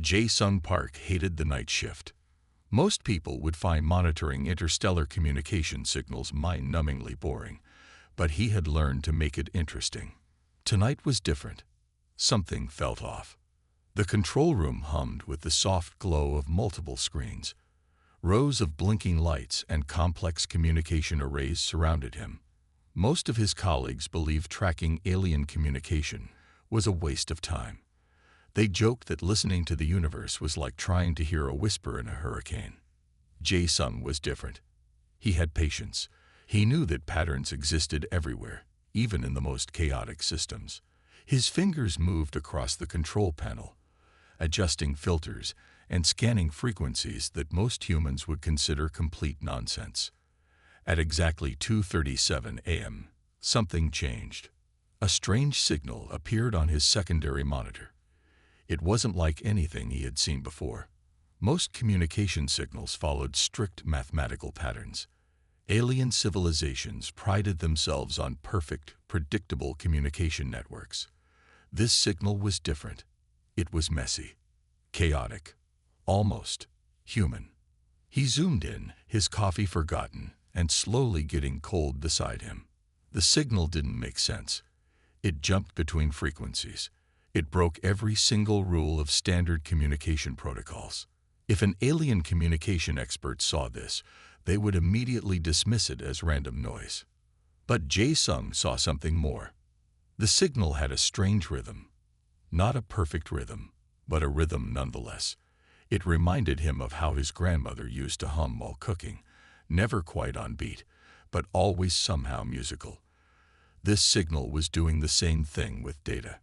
Jae-sung Park hated the night shift. Most people would find monitoring interstellar communication signals mind-numbingly boring, but he had learned to make it interesting. Tonight was different. Something felt off. The control room hummed with the soft glow of multiple screens. Rows of blinking lights and complex communication arrays surrounded him. Most of his colleagues believed tracking alien communication was a waste of time. They joked that listening to the universe was like trying to hear a whisper in a hurricane. Jae-sung was different. He had patience. He knew that patterns existed everywhere, even in the most chaotic systems. His fingers moved across the control panel, adjusting filters and scanning frequencies that most humans would consider complete nonsense. At exactly 2:37 a.m., something changed. A strange signal appeared on his secondary monitor. It wasn't like anything he had seen before. Most communication signals followed strict mathematical patterns. Alien civilizations prided themselves on perfect, predictable communication networks. This signal was different. It was messy, chaotic, almost human. He zoomed in, his coffee forgotten, and slowly getting cold beside him. The signal didn't make sense. It jumped between frequencies. It broke every single rule of standard communication protocols. If an alien communication expert saw this, they would immediately dismiss it as random noise. But Jae-sung saw something more. The signal had a strange rhythm. Not a perfect rhythm, but a rhythm nonetheless. It reminded him of how his grandmother used to hum while cooking, never quite on beat, but always somehow musical. This signal was doing the same thing with data.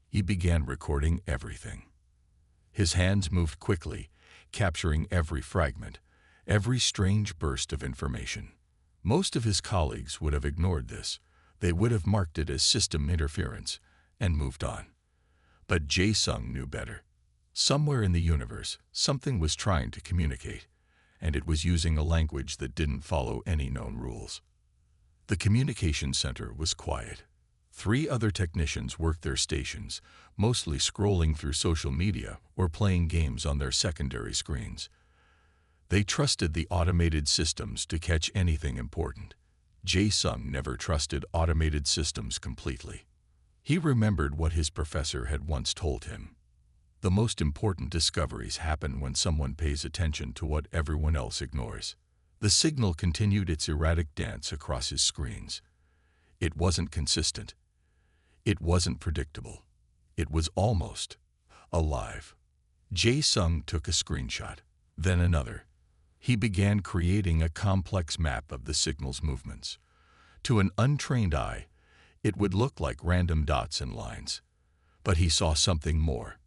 He began recording everything. His hands moved quickly, capturing every fragment, every strange burst of information. Most of his colleagues would have ignored this. They would have marked it as system interference and moved on. But Jae-sung knew better. Somewhere in the universe, something was trying to communicate, and it was using a language that didn't follow any known rules. The communication center was quiet. 3 other technicians worked their stations, mostly scrolling through social media or playing games on their secondary screens. They trusted the automated systems to catch anything important. Jae-sung never trusted automated systems completely. He remembered what his professor had once told him. The most important discoveries happen when someone pays attention to what everyone else ignores. The signal continued its erratic dance across his screens. It wasn't consistent. It wasn't predictable. It was almost alive. Jae-sung took a screenshot, then another. He began creating a complex map of the signal's movements. To an untrained eye, it would look like random dots and lines. But he saw something more.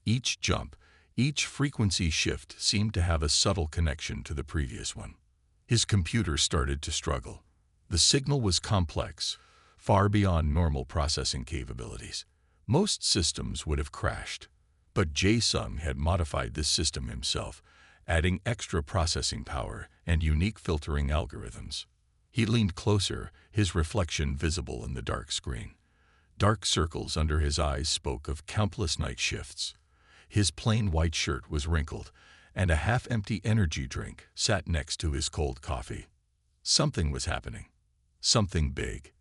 Each jump, each frequency shift seemed to have a subtle connection to the previous one. His computer started to struggle. The signal was complex, far beyond normal processing capabilities. Most systems would have crashed. But Jae-sung had modified this system himself, adding extra processing power and unique filtering algorithms. He leaned closer, his reflection visible in the dark screen. Dark circles under his eyes spoke of countless night shifts. His plain white shirt was wrinkled, and a half-empty energy drink sat next to his cold coffee. Something was happening. Something big.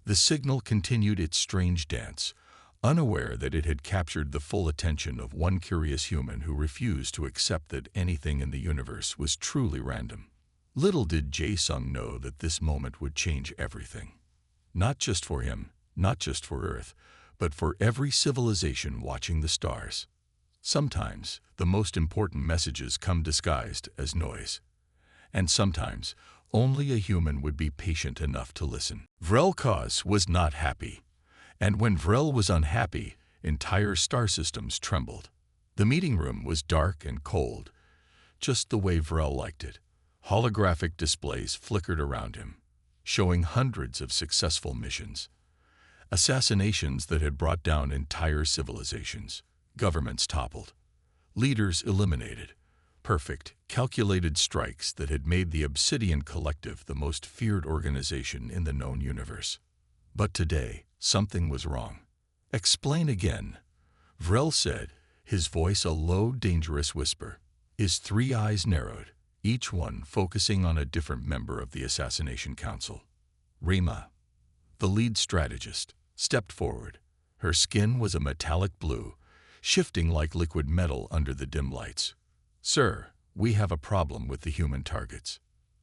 The signal continued its strange dance, unaware that it had captured the full attention of one curious human who refused to accept that anything in the universe was truly random. Little did Jae-sung know that this moment would change everything. Not just for him, not just for Earth, but for every civilization watching the stars. Sometimes, the most important messages come disguised as noise. And sometimes, only a human would be patient enough to listen. Vrel'Kos was not happy. And when Vrel was unhappy, entire star systems trembled. The meeting room was dark and cold, just the way Vrel liked it. Holographic displays flickered around him, showing hundreds of successful missions. Assassinations that had brought down entire civilizations. Governments toppled. Leaders eliminated. Perfect, calculated strikes that had made the Obsidian Collective the most feared organization in the known universe. But today, something was wrong. "Explain again," Vrel said, his voice a low, dangerous whisper. His three eyes narrowed, each one focusing on a different member of the Assassination Council. Rima, the lead strategist, stepped forward. Her skin was a metallic blue, shifting like liquid metal under the dim lights. "Sir, we have a problem with the human targets."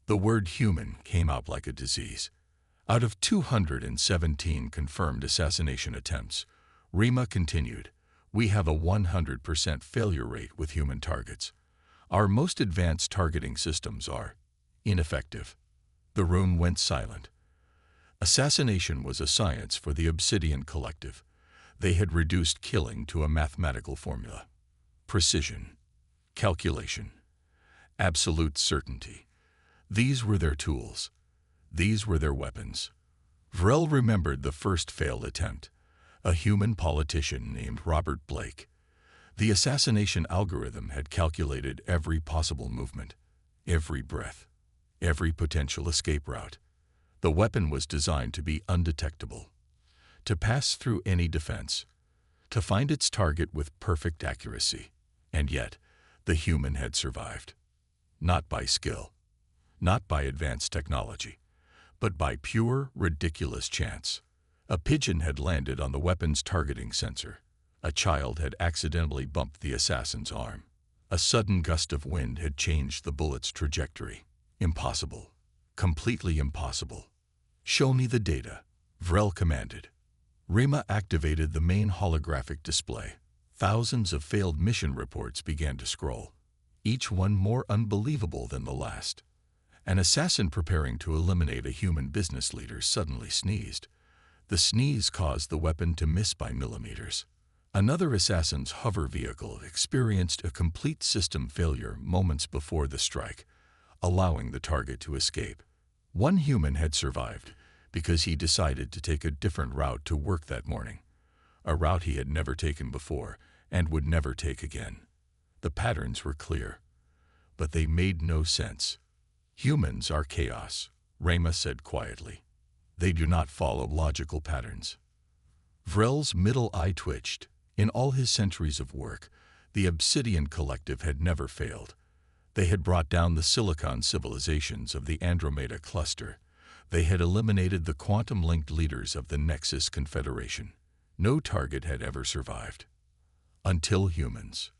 The word human came out like a disease. Out of 217 confirmed assassination attempts, Rima continued, "We have a 100% failure rate with human targets. Our most advanced targeting systems are ineffective." The room went silent. Assassination was a science for the Obsidian Collective. They had reduced killing to a mathematical formula. Precision, calculation, absolute certainty. These were their tools. These were their weapons. Vrel remembered the first failed attempt, a human politician named Robert Blake. The assassination algorithm had calculated every possible movement, every breath, every potential escape route. The weapon was designed to be undetectable, to pass through any defense, to find its target with perfect accuracy. And yet, the human had survived. Not by skill, not by advanced technology, but by pure, ridiculous chance. A pigeon had landed on the weapon's targeting sensor. A child had accidentally bumped the assassin's arm. A sudden gust of wind had changed the bullet's trajectory. Impossible. Completely impossible. "Show me the data," Vrel commanded. Rima activated the main holographic display. Thousands of failed mission reports began to scroll, each one more unbelievable than the last. An assassin preparing to eliminate a human business leader suddenly sneezed. The sneeze caused the weapon to miss by millimeters. Another assassin's hover vehicle experienced a complete system failure moments before the strike, allowing the target to escape. One human had survived because he decided to take a different route to work that morning, a route he had never taken before and would never take again. The patterns were clear, but they made no sense. "Humans are chaos," Rima said quietly. "They do not follow logical patterns." Vrel's middle eye twitched. In all his centuries of work, the Obsidian Collective had never failed. They had brought down the silicon civilizations of the Andromeda Cluster. They had eliminated the quantum-linked leaders of the Nexus Confederation. No target had ever survived. Until humans.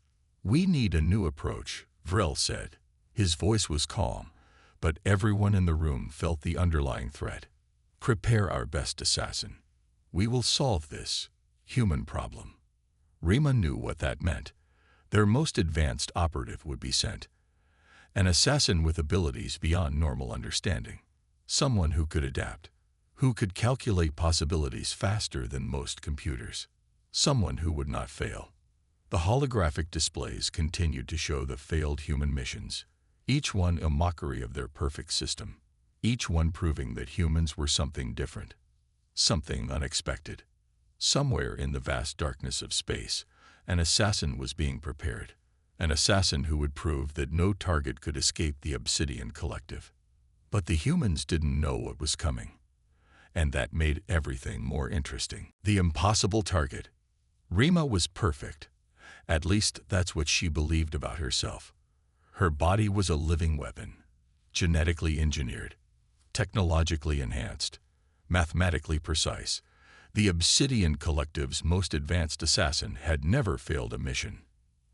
"We need a new approach," Vrel said. His voice was calm, but everyone in the room felt the underlying threat. "Prepare our best assassin. We will solve this human problem." Rima knew what that meant. Their most advanced operative would be sent. An assassin with abilities beyond normal understanding. Someone who could adapt, who could calculate possibilities faster than most computers. Someone who would not fail. The holographic displays continued to show the failed human missions, each one a mockery of their perfect system, each one proving that humans were something different, something unexpected. Somewhere in the vast darkness of space, an assassin was being prepared, an assassin who would prove that no target could escape the Obsidian Collective. But the humans didn't know what was coming, and that made everything more interesting. The impossible target. Rima was perfect. At least that's what she believed about herself. Her body was a living weapon, genetically engineered, technologically enhanced, mathematically precise. The Obsidian Collective's most advanced assassin had never failed a mission.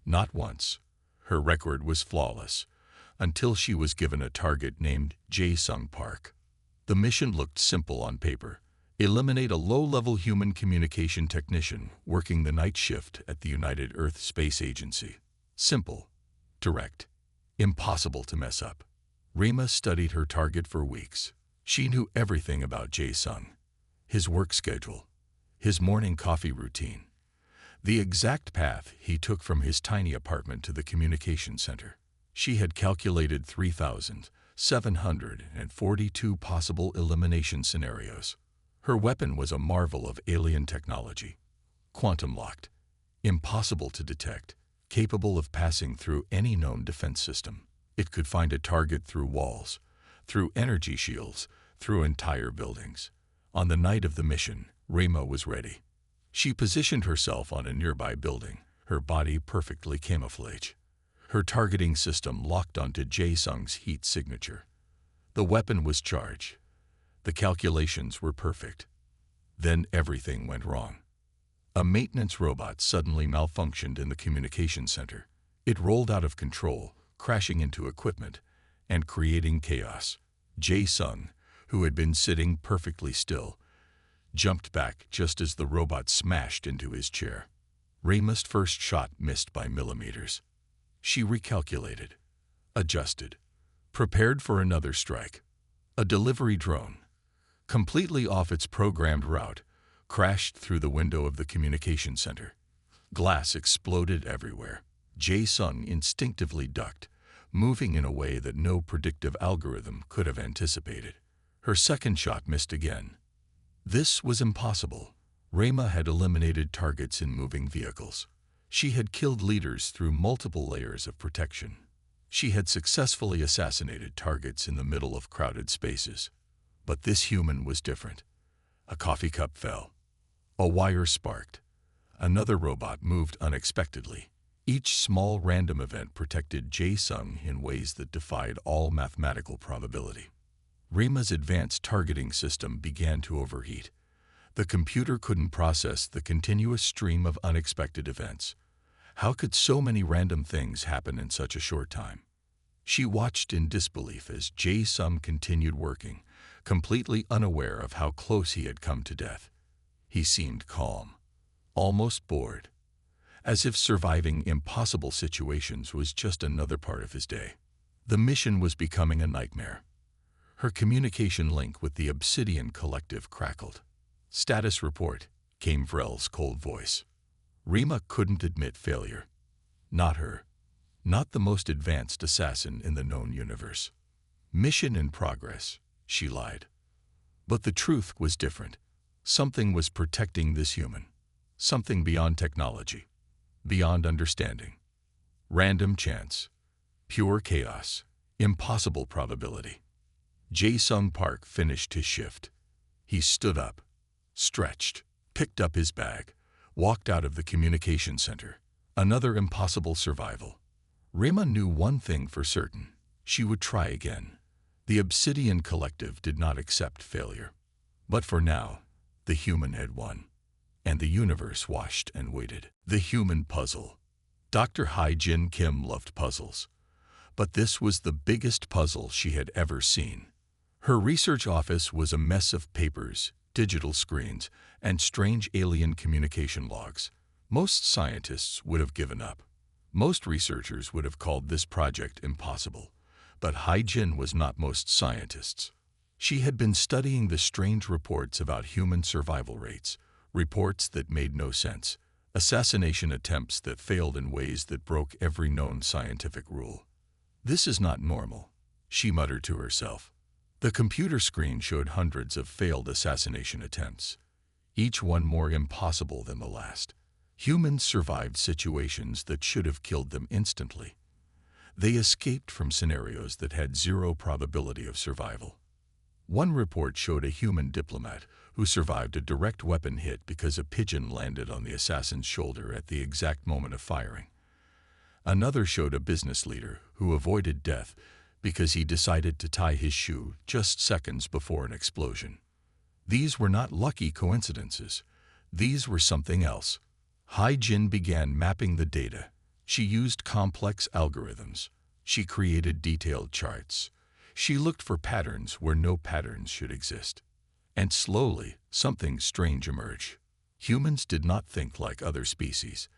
Not once. Her record was flawless, until she was given a target named Jae-sung Park. The mission looked simple on paper. Eliminate a low-level human communication technician working the night shift at the United Earth Space Agency. Simple, direct, impossible to mess up. Rima studied her target for weeks. She knew everything about Jae-sung, his work schedule, his morning coffee routine, the exact path he took from his tiny apartment to the communication center. She had calculated 3,742 possible elimination scenarios. Her weapon was a marvel of alien technology, quantum-locked, impossible to detect, capable of passing through any known defense system. It could find a target through walls, through energy shields, through entire buildings. On the night of the mission, Rima was ready. She positioned herself on a nearby building, her body perfectly camouflaged. Her targeting system locked onto Jae-sung's heat signature. The weapon was charged. The calculations were perfect. Then everything went wrong. A maintenance robot suddenly malfunctioned in the communication center. It rolled out of control, crashing into equipment and creating chaos. Jae-sung, who had been sitting perfectly still, jumped back just as the robot smashed into his chair. Rayma's first shot missed by millimeters. She recalculated, adjusted, prepared for another strike. A delivery drone, completely off its programmed route, crashed through the window of the communication center. Glass exploded everywhere. Jae-sung instinctively ducked, moving in a way that no predictive algorithm could have anticipated. Her second shot missed again. This was impossible. Rayma had eliminated targets in moving vehicles. She had killed leaders through multiple layers of protection. She had successfully assassinated targets in the middle of crowded spaces. But this human was different. A coffee cup fell. A wire sparked. Another robot moved unexpectedly. Each small random event protected Jae-sung in ways that defied all mathematical probability. Rayma's advanced targeting system began to overheat. The computer couldn't process the continuous stream of unexpected events. How could so many random things happen in such a short time? She watched in disbelief as Jae-sung continued working, completely unaware of how close he had come to death. He seemed calm, almost bored, as if surviving impossible situations was just another part of his day. The mission was becoming a nightmare. Her communication link with the Obsidian Collective crackled. "Status report," came Vrel's cold voice. Rayma couldn't admit failure. Not her. Not the most advanced assassin in the known universe. "Mission in progress," she lied. But the truth was different. Something was protecting this human. Something beyond technology. Beyond understanding. Random chance. Pure chaos. Impossible probability. Jae-sung Park finished his shift. He stood up, stretched, picked up his bag, walked out of the communication center. Another impossible survival. Rayma knew one thing for certain. She would try again. The Obsidian Collective did not accept failure. But for now, the human had won. And the universe watched and waited. The human puzzle. Dr. Hai-Jin Kim loved puzzles. But this was the biggest puzzle she had ever seen. Her research office was a mess of papers, digital screens, and strange alien communication logs. Most scientists would have given up. Most researchers would have called this project impossible. But Hai-Jin was not most scientists. She had been studying the strange reports about human survival rates, reports that made no sense, assassination attempts that failed in ways that broke every known scientific rule. "This is not normal," she muttered to herself. The computer screen showed hundreds of failed assassination attempts, each one more impossible than the last. Humans survived situations that should have killed them instantly. They escaped from scenarios that had zero probability of survival. One report showed a human diplomat who survived a direct weapon hit because a pigeon landed on the assassin's shoulder at the exact moment of firing. Another showed a business leader who avoided death because he decided to tie his shoe just seconds before an explosion. These were not lucky coincidences. These were something else. Hai-Jin began mapping the data. She used complex algorithms. She created detailed charts. She looked for patterns where no patterns should exist. And slowly, something strange emerged. Humans did not think like other species.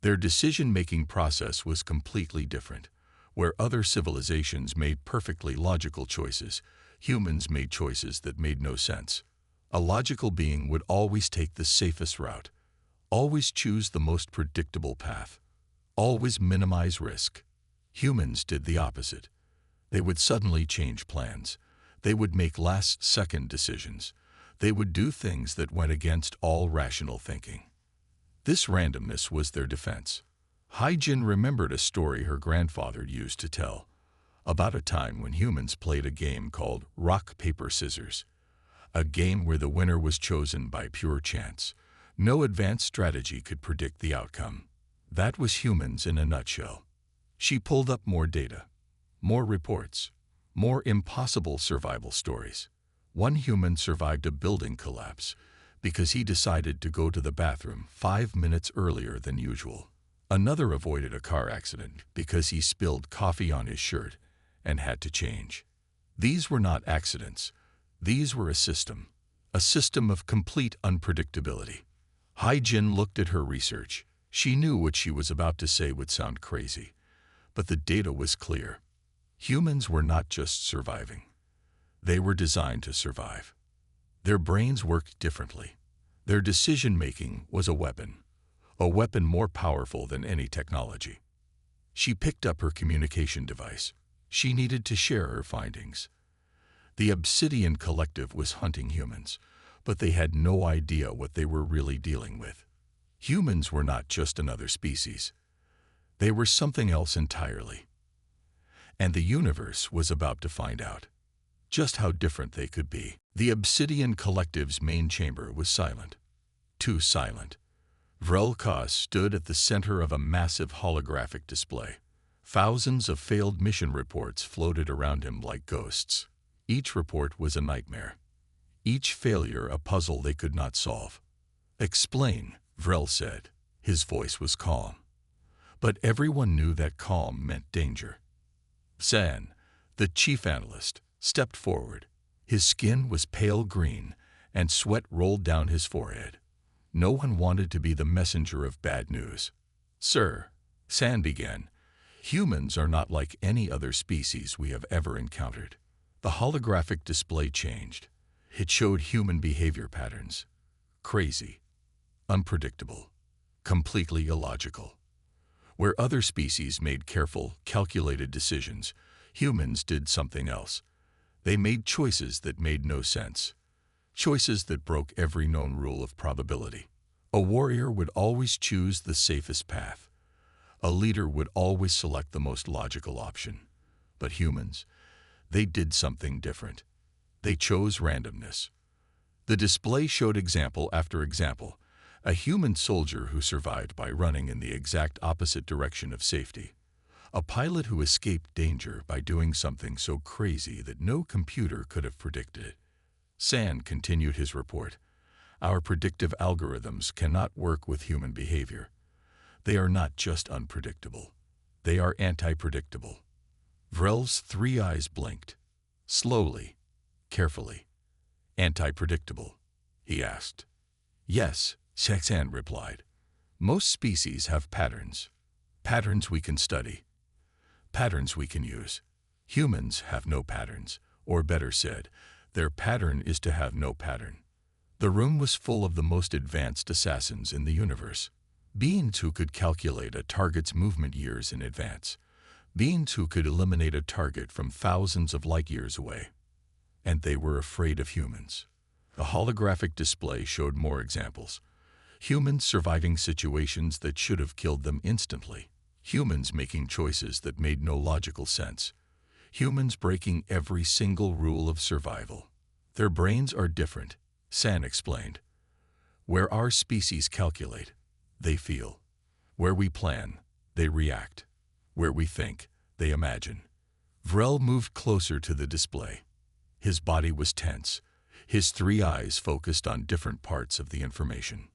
Their decision-making process was completely different. Where other civilizations made perfectly logical choices, humans made choices that made no sense. A logical being would always take the safest route, always choose the most predictable path, always minimize risk. Humans did the opposite. They would suddenly change plans. They would make last-second decisions. They would do things that went against all rational thinking. This randomness was their defense. Hai-Jin remembered a story her grandfather used to tell, about a time when humans played a game called rock, paper, scissors, a game where the winner was chosen by pure chance. No advanced strategy could predict the outcome. That was humans in a nutshell. She pulled up more data, more reports, more impossible survival stories. One human survived a building collapse because he decided to go to the bathroom 5 minutes earlier than usual. Another avoided a car accident because he spilled coffee on his shirt and had to change. These were not accidents. These were a system of complete unpredictability. Hai-Jin looked at her research. She knew what she was about to say would sound crazy, but the data was clear. Humans were not just surviving. They were designed to survive. Their brains worked differently. Their decision-making was a weapon more powerful than any technology. She picked up her communication device. She needed to share her findings. The Obsidian Collective was hunting humans, but they had no idea what they were really dealing with. Humans were not just another species. They were something else entirely. And the universe was about to find out just how different they could be. The Obsidian Collective's main chamber was silent. Too silent. Vrelka stood at the center of a massive holographic display. Thousands of failed mission reports floated around him like ghosts. Each report was a nightmare. Each failure a puzzle they could not solve. "Explain," Vrel said. His voice was calm. But everyone knew that calm meant danger. San, the chief analyst, stepped forward. His skin was pale green, and sweat rolled down his forehead. No one wanted to be the messenger of bad news. "Sir," San began, "humans are not like any other species we have ever encountered." The holographic display changed. It showed human behavior patterns. Crazy, unpredictable, completely illogical. Where other species made careful, calculated decisions, humans did something else. They made choices that made no sense. Choices that broke every known rule of probability. A warrior would always choose the safest path. A leader would always select the most logical option. But humans, they did something different. They chose randomness. The display showed example after example. A human soldier who survived by running in the exact opposite direction of safety. A pilot who escaped danger by doing something so crazy that no computer could have predicted it. San continued his report. "Our predictive algorithms cannot work with human behavior. They are not just unpredictable. They are anti-predictable." Vrel's 3 eyes blinked. Slowly, carefully. "Anti-predictable?" he asked. "Yes," San replied. "Most species have patterns. Patterns we can study. Patterns we can use. Humans have no patterns, or better said, their pattern is to have no pattern." The room was full of the most advanced assassins in the universe. Beings who could calculate a target's movement years in advance. Beings who could eliminate a target from thousands of light years away. And they were afraid of humans. The holographic display showed more examples. Humans surviving situations that should have killed them instantly. Humans making choices that made no logical sense. Humans breaking every single rule of survival. Their brains are different, San explained. Where our species calculate, they feel. Where we plan, they react. Where we think, they imagine. Vrel moved closer to the display. His body was tense. His 3 eyes focused on different parts of the information.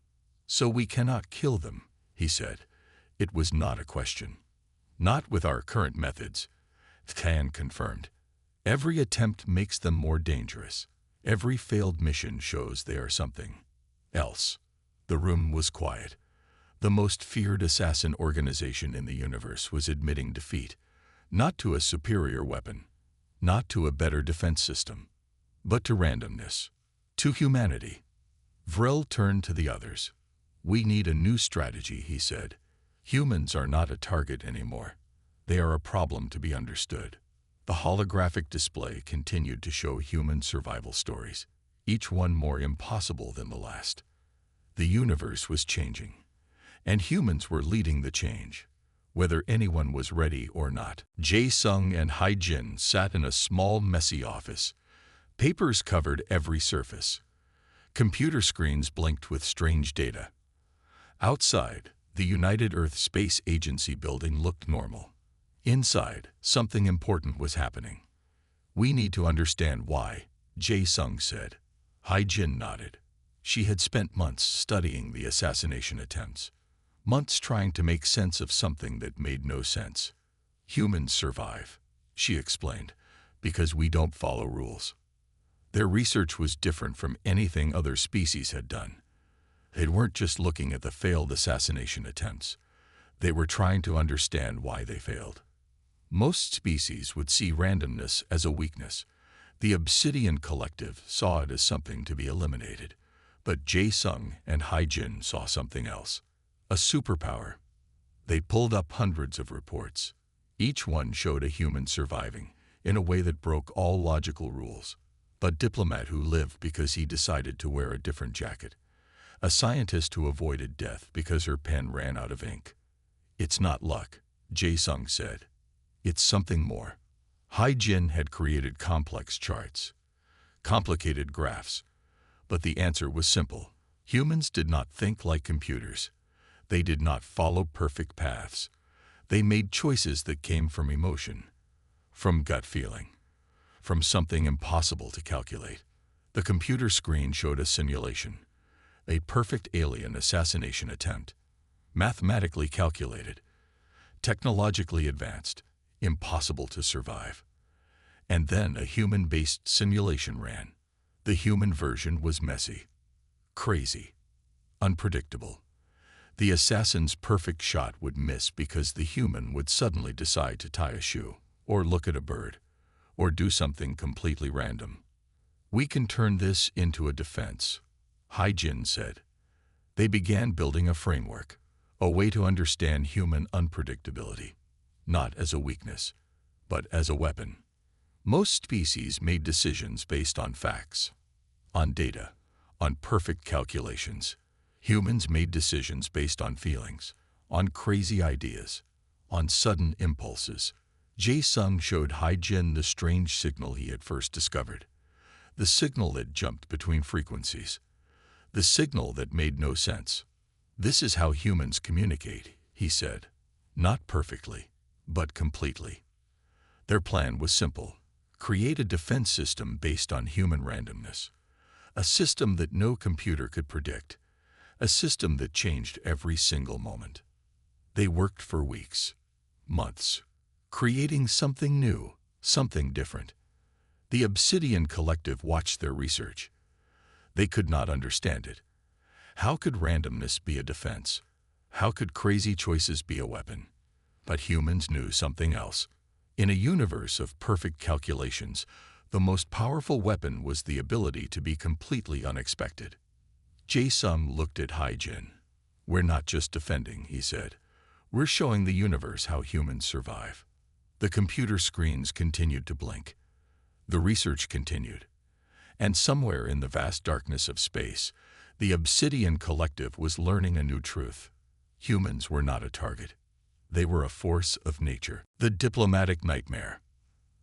"So we cannot kill them," he said. It was not a question. "Not with our current methods," San confirmed. "Every attempt makes them more dangerous. Every failed mission shows they are something else." The room was quiet. The most feared assassin organization in the universe was admitting defeat, not to a superior weapon, not to a better defense system, but to randomness, to humanity. Vrel turned to the others. "We need a new strategy," he said. "Humans are not a target anymore. They are a problem to be understood." The holographic display continued to show human survival stories, each one more impossible than the last. The universe was changing, and humans were leading the change, whether anyone was ready or not. Jae-sung and Hai-Jin sat in a small, messy office. Papers covered every surface. Computer screens blinked with strange data. Outside, The United Earth Space Agency building looked normal. Inside, something important was happening. "We need to understand why," Jae-sung said. Hai-jin nodded. She had spent months studying the assassination attempts. Months trying to make sense of something that made no sense. "Humans survive," she explained, "because we don't follow rules." Their research was different from anything other species had done. They weren't just looking at the failed assassination attempts. They were trying to understand why they failed. Most species would see randomness as a weakness. The Obsidian Collective saw it as something to be eliminated. But Jae-sung and Hai-jin saw something else. A superpower. They pulled up hundreds of reports. Each one showed a human surviving, in a way that broke all logical rules. A diplomat who lived because he decided to wear a different jacket. A scientist who avoided death because her pen ran out of ink. "It's not luck," Jae-sung said. "It's something more." Hai-jin had created complex charts, complicated graphs, but the answer was simple. Humans did not think like computers. They did not follow perfect paths. They made choices that came from emotion, from gut feeling, from something impossible to calculate. The computer screen showed a simulation, a perfect alien assassination attempt, mathematically calculated, technologically advanced, impossible to survive. And then a human-based simulation ran. The human version was messy, crazy, unpredictable. The assassin's perfect shot would miss because the human would suddenly decide to tie a shoe, or look at a bird, or do something completely random. "We can turn this into a defense," Hai-jin said. They began building a framework, a way to understand human unpredictability, not as a weakness, but as a weapon. Most species made decisions based on facts, on data, on perfect calculations. Humans made decisions based on feelings, on crazy ideas, on sudden impulses. Jae-sung showed Hai-jin the strange signal he had first discovered. The signal that jumped between frequencies. The signal that made no sense. "This is how humans communicate," he said. "Not perfectly, but completely." Their plan was simple. Create a defense system based on human randomness. A system that no computer could predict. A system that changed every single moment. They worked for weeks, months, creating something new, something different. The Obsidian Collective watched their research. They could not understand it. How could randomness be a defense? How could crazy choices be a weapon? But humans knew something else. In a universe of perfect calculations, the most powerful weapon was the ability to be completely unexpected. Jae-sung looked at Hai-jin. "We're not just defending," he said. "We're showing the universe how humans survive." The computer screens continued to blink. The research continued. And somewhere in the vast darkness of space, the Obsidian Collective was learning a new truth. Humans were not a target. They were a force of nature. The diplomatic nightmare.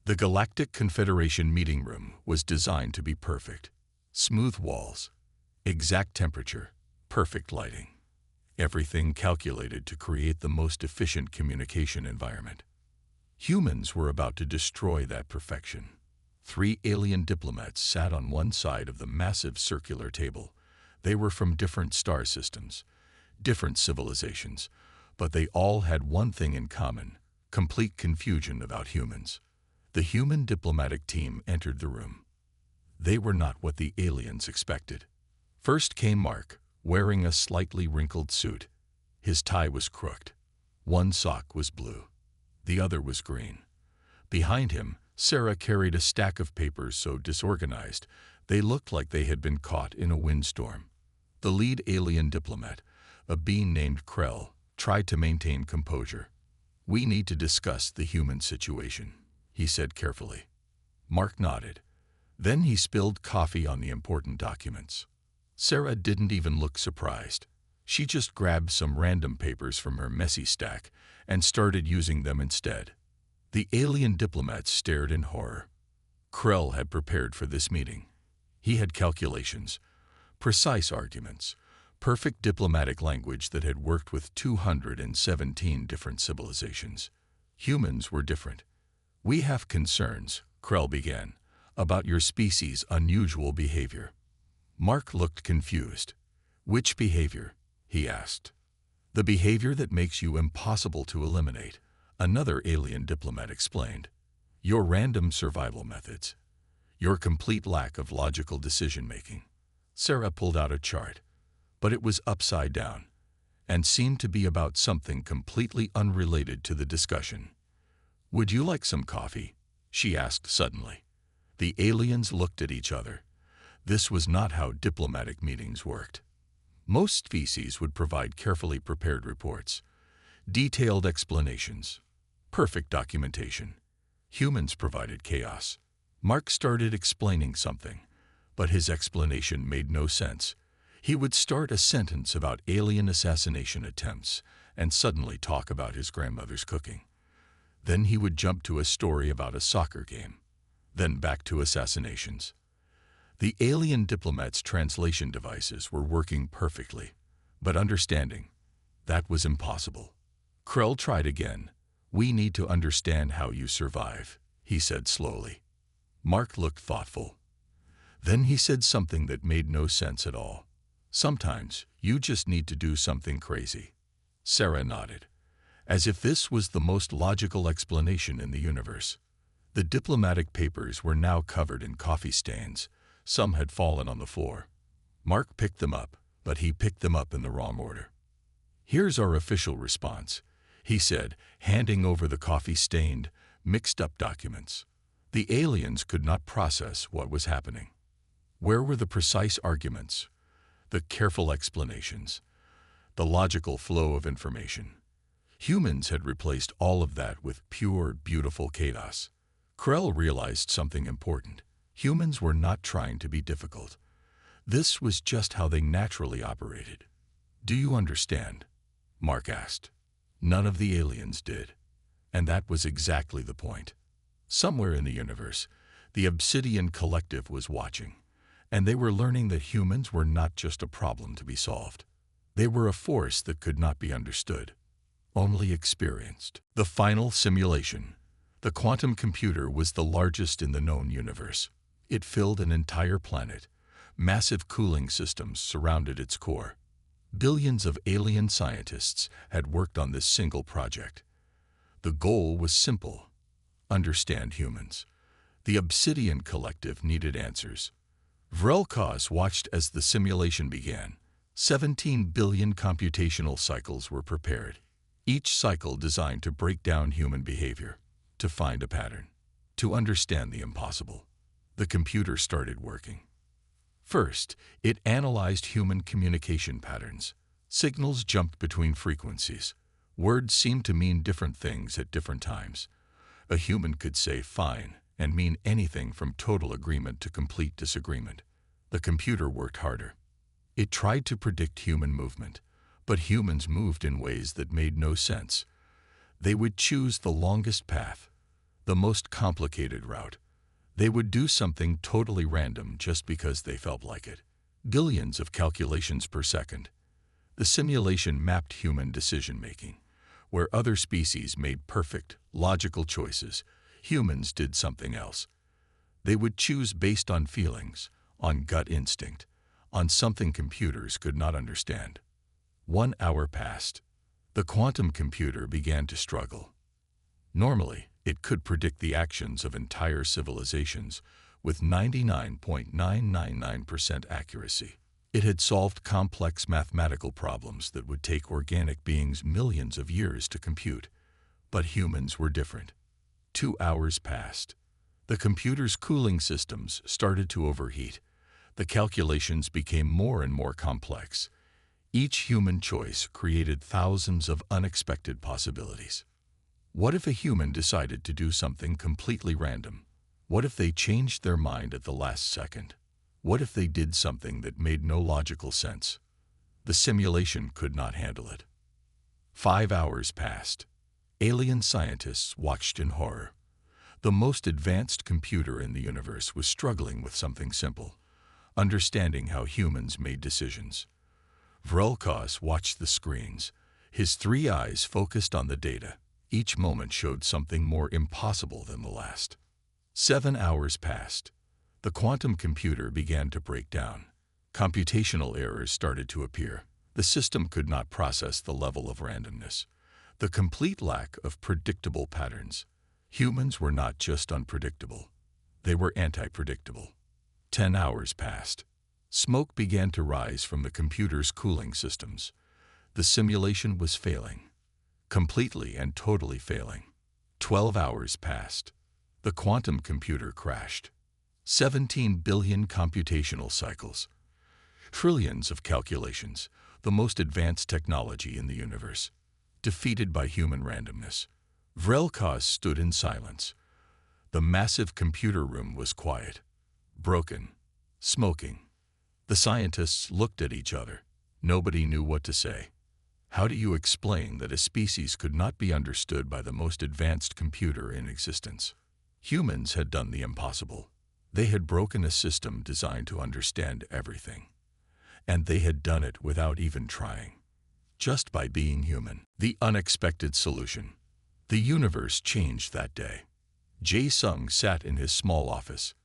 The Galactic Confederation meeting room was designed to be perfect. Smooth walls, exact temperature, perfect lighting. Everything calculated to create the most efficient communication environment. Humans were about to destroy that perfection. 3 alien diplomats sat on one side of the massive circular table. They were from different star systems, different civilizations, but they all had one thing in common: complete confusion about humans. The human diplomatic team entered the room. They were not what the aliens expected. First came Mark, wearing a slightly wrinkled suit. His tie was crooked. One sock was blue. The other was green. Behind him, Sarah carried a stack of papers so disorganized they looked like they had been caught in a windstorm. The lead alien diplomat, a being named Krell, tried to maintain composure. "We need to discuss the human situation," he said carefully. Mark nodded. Then he spilled coffee on the important documents. Sarah didn't even look surprised. She just grabbed some random papers from her messy stack and started using them instead. The alien diplomats stared in horror. Krell had prepared for this meeting. He had calculations, precise arguments, perfect diplomatic language that had worked with 217 different civilizations. Humans were different. "We have concerns," Krell began, "about your species' unusual behavior." Mark looked confused. "Which behavior?" he asked. "The behavior that makes you impossible to eliminate," another alien diplomat explained. "Your random survival methods. Your complete lack of logical decision-making." Sarah pulled out a chart, but it was upside down and seemed to be about something completely unrelated to the discussion. "Would you like some coffee?" she asked suddenly. The aliens looked at each other. This was not how diplomatic meetings worked. Most species would provide carefully prepared reports, detailed explanations, perfect documentation. Humans provided chaos. Mark started explaining something, but his explanation made no sense. He would start a sentence about alien assassination attempts and suddenly talk about his grandmother's cooking. Then he would jump to a story about a soccer game, then back to assassinations. The alien diplomats' translation devices were working perfectly, but understanding, that was impossible. Krell tried again. "We need to understand how you survive," he said slowly. Mark looked thoughtful. Then he said something that made no sense at all. "Sometimes you just need to do something crazy." Sarah nodded, as if this was the most logical explanation in the universe. The diplomatic papers were now covered in coffee stains. Some had fallen on the floor. Mark picked them up, but he picked them up in the wrong order. "Here's our official response," he said, handing over the coffee-stained, mixed-up documents. The aliens could not process what was happening. Where were the precise arguments, the careful explanations, the logical flow of information? Humans had replaced all of that with pure, beautiful chaos. Krell realized something important. Humans were not trying to be difficult. This was just how they naturally operated. "Do you understand?" Mark asked. None of the aliens did. And that was exactly the point. Somewhere in the universe, the Obsidian Collective was watching, and they were learning that humans were not just a problem to be solved. They were a force that could not be understood, only experienced. The final simulation. The quantum computer was the largest in the known universe. It filled an entire planet. Massive cooling systems surrounded its core. Billions of alien scientists had worked on this single project. The goal was simple: understand humans. The Obsidian Collective needed answers. Vrelkos watched as the simulation began. 17 billion computational cycles were prepared, each cycle designed to break down human behavior, to find a pattern, to understand the impossible. The computer started working. First, it analyzed human communication patterns. Signals jumped between frequencies. Words seemed to mean different things at different times. A human could say "fine" and mean anything from total agreement to complete disagreement. The computer worked harder. It tried to predict human movement, but humans moved in ways that made no sense. They would choose the longest path, the most complicated route. They would do something totally random just because they felt like it. Billions of calculations per second. The simulation mapped human decision-making. Where other species made perfect, logical choices, humans did something else. They would choose based on feelings, on gut instinct, on something computers could not understand. 1 hour passed. The quantum computer began to struggle. Normally, it could predict the actions of entire civilizations with 99.999% accuracy. It had solved complex mathematical problems that would take organic beings millions of years to compute. But humans were different. 2 hours passed. The computer's cooling systems started to overheat. The calculations became more and more complex. Each human choice created thousands of unexpected possibilities. What if a human decided to do something completely random? What if they changed their mind at the last second? What if they did something that made no logical sense? The simulation could not handle it. 5 hours passed. Alien scientists watched in horror. The most advanced computer in the universe was struggling with something simple: understanding how humans made decisions. Vrelkos watched the screens, his three eyes focused on the data. Each moment showed something more impossible than the last. 7 hours passed. The quantum computer began to break down. Computational errors started to appear. The system could not process the level of randomness, the complete lack of predictable patterns. Humans were not just unpredictable, they were anti-predictable. 10 hours passed. Smoke began to rise from the computer's cooling systems. The simulation was failing, completely and totally failing. 12 hours passed. The quantum computer crashed. 17 billion computational cycles. Trillions of calculations, the most advanced technology in the universe, defeated by human randomness. Vrelkos stood in silence. The massive computer room was quiet, broken, smoking. The scientists looked at each other. Nobody knew what to say. How do you explain that a species could not be understood by the most advanced computer in existence? Humans had done the impossible. They had broken a system designed to understand everything. And they had done it without even trying. Just by being human. The unexpected solution. The universe changed that day. Jae-sung sat in his small office.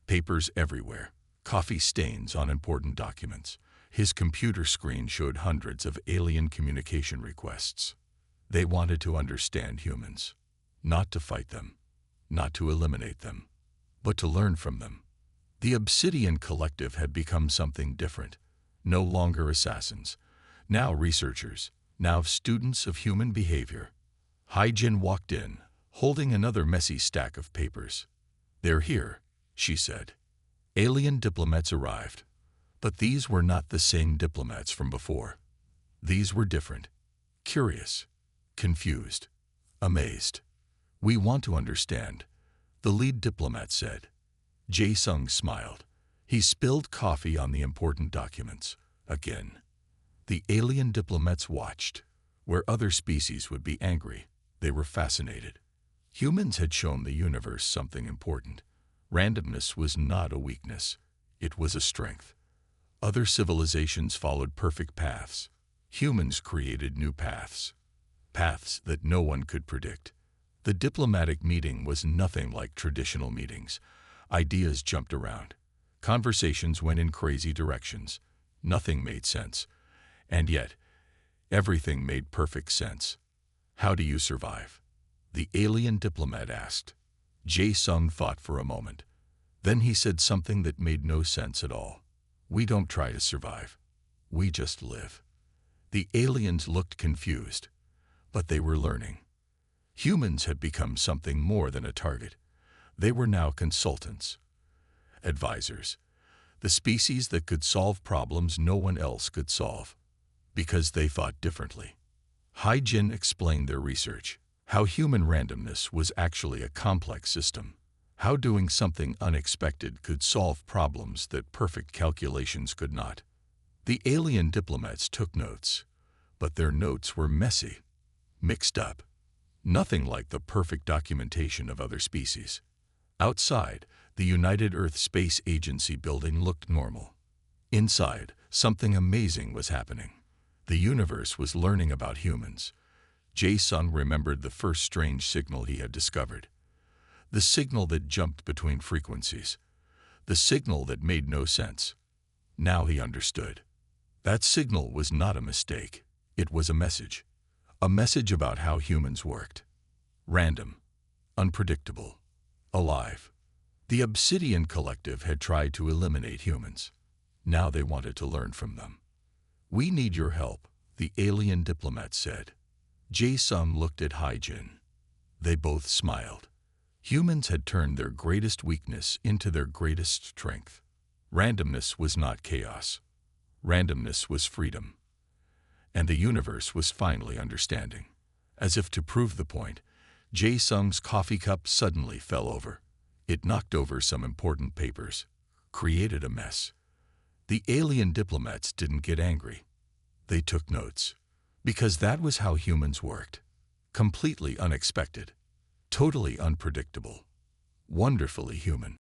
Papers everywhere. Coffee stains on important documents. His computer screen showed hundreds of alien communication requests. They wanted to understand humans. Not to fight them. Not to eliminate them. But to learn from them. The Obsidian Collective had become something different. No longer assassins. Now researchers. Now students of human behavior. Hae-jin walked in, holding another messy stack of papers. "They're here," she said. Alien diplomats arrived. But these were not the same diplomats from before. These were different. Curious. Confused. Amazed. "We want to understand," the lead diplomat said. Jae-sung smiled. He spilled coffee on the important documents. Again. The alien diplomats watched. Where other species would be angry, they were fascinated. Humans had shown the universe something important. Randomness was not a weakness. It was a strength. Other civilizations followed perfect paths. Humans created new paths. Paths that no one could predict. The diplomatic meeting was nothing like traditional meetings. Ideas jumped around. Conversations went in crazy directions. Nothing made sense. And yet, everything made perfect sense. "How do you survive?" the alien diplomat asked. Jae-sung thought for a moment. Then he said something that made no sense at all. "We don't try to survive. We just live." The aliens looked confused, but they were learning. Humans had become something more than a target. They were now consultants, advisors, the species that could solve problems no one else could solve, because they thought differently. Hae-jin explained their research, how human randomness was actually a complex system, how doing something unexpected could solve problems that perfect calculations could not. The alien diplomats took notes, but their notes were messy, mixed up, nothing like the perfect documentation of other species. Outside, the United Earth Space Agency building looked normal. Inside, something amazing was happening. The universe was learning about humans. Jae-sung remembered the first strange signal he had discovered. The signal that jumped between frequencies. The signal that made no sense. Now he understood. That signal was not a mistake. It was a message. A message about how humans worked. Random. Unpredictable. Alive. The Obsidian Collective had tried to eliminate humans. Now they wanted to learn from them. "We need your help," the alien diplomat said. Jae-sung looked at Hae-jin. They both smiled. Humans had turned their greatest weakness into their greatest strength. Randomness was not chaos. Randomness was freedom. And the universe was finally understanding. As if to prove the point, Jae-sung's coffee cup suddenly fell over. It knocked over some important papers, created a mess. The alien diplomats didn't get angry. They took notes. Because that was how humans worked. Completely unexpected. Totally unpredictable. Wonderfully human.